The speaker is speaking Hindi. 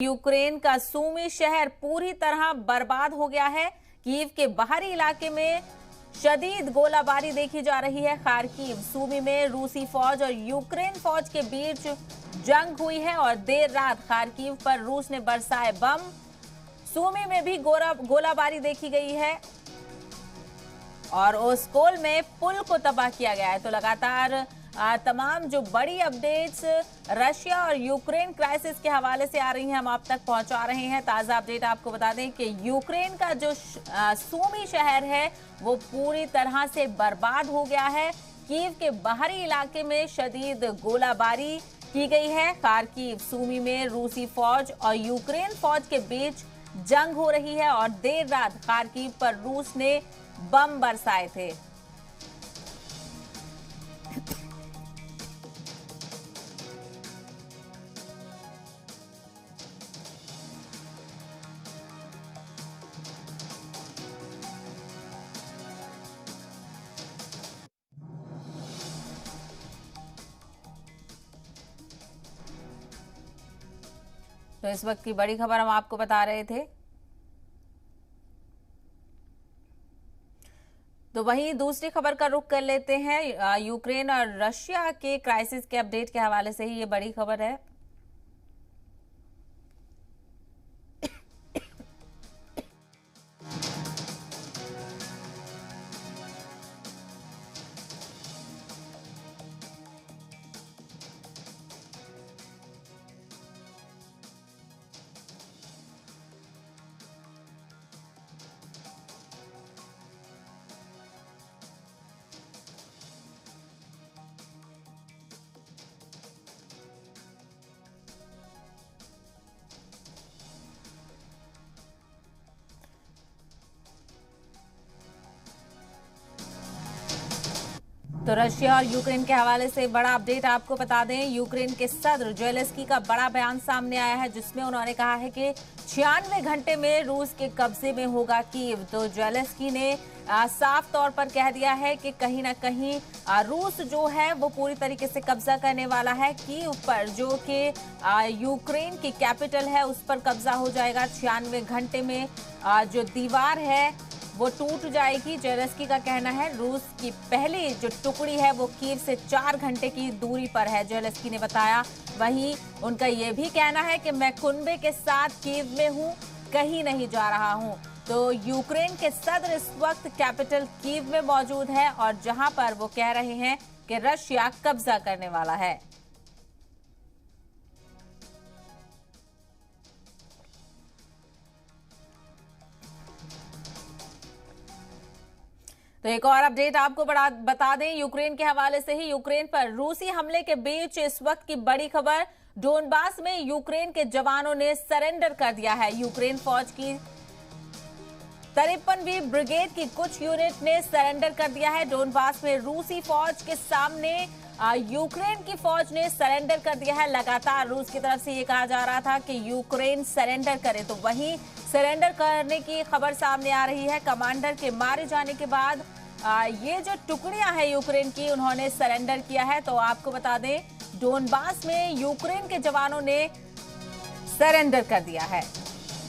यूक्रेन का सूमी शहर पूरी तरह बर्बाद हो गया है। कीव के बाहरी इलाके में शदीद गोलाबारी देखी जा रही है। खार्किव सूमी में रूसी फौज और यूक्रेन फौज के बीच जंग हुई है और देर रात खार्किव पर रूस ने बरसाए बम। सूमी में भी गोलाबारी देखी गई है और ओस्कोल में पुल को तबाह किया गया है। तो लगातार तमाम जो बड़ी अपडेट्स रशिया और यूक्रेन क्राइसिस के हवाले से आ रही हैं, हम आप तक पहुंचा रहे हैं। ताजा अपडेट आपको बता दें कि यूक्रेन का जो सूमी शहर है वो पूरी तरह से बर्बाद हो गया है। कीव के बाहरी इलाके में शदीद गोलाबारी की गई है। खार्किव सूमी में रूसी फौज और यूक्रेन फौज के बीच जंग हो रही है और देर रात खार्किव पर रूस ने बम बरसाए थे। तो इस वक्त की बड़ी खबर हम आपको बता रहे थे। तो वहीं दूसरी खबर का रुख कर लेते हैं। यूक्रेन और रशिया के क्राइसिस के अपडेट के हवाले से ही ये बड़ी खबर है। तो रशिया और यूक्रेन के हवाले से बड़ा अपडेट आपको बता दें। यूक्रेन के सदर जेलेंस्की का बड़ा बयान सामने आया है जिसमें उन्होंने कहा है कि 96 घंटे में रूस के कब्जे में होगा कीव। तो जेलेंस्की ने साफ तौर पर कह दिया है कि कहीं ना कहीं रूस जो है वो पूरी तरीके से कब्जा करने वाला है कीव पर, जो कि यूक्रेन की कैपिटल है उस पर कब्जा हो जाएगा। 96 घंटे में जो दीवार है वो टूट जाएगी। जेलेंस्की का कहना है रूस की पहली जो टुकड़ी है वो कीव से 4 घंटे की दूरी पर है, जेलेंस्की ने बताया। वहीं उनका ये भी कहना है कि मैं कुनबे के साथ कीव में हूं, कहीं नहीं जा रहा हूं। तो यूक्रेन के सदर इस वक्त कैपिटल कीव में मौजूद है और जहां पर वो कह रहे हैं कि रशिया कब्जा करने वाला है। तो एक और अपडेट आपको बता दें यूक्रेन के हवाले से ही। यूक्रेन पर रूसी हमले के बीच इस वक्त की बड़ी खबर, डोनबास में यूक्रेन के जवानों ने सरेंडर कर दिया है। यूक्रेन फौज की 53वीं ब्रिगेड की कुछ यूनिट ने सरेंडर कर दिया है। डोनबास में रूसी फौज के सामने यूक्रेन की फौज ने सरेंडर कर दिया है। लगातार रूस की तरफ से ये कहा जा रहा था कि यूक्रेन सरेंडर करे, तो वहीं सरेंडर करने की खबर सामने आ रही है। कमांडर के मारे जाने के बाद ये जो टुकड़ियां हैं यूक्रेन की, उन्होंने सरेंडर किया है। तो आपको बता दें डोनबास में यूक्रेन के जवानों ने सरेंडर कर दिया है।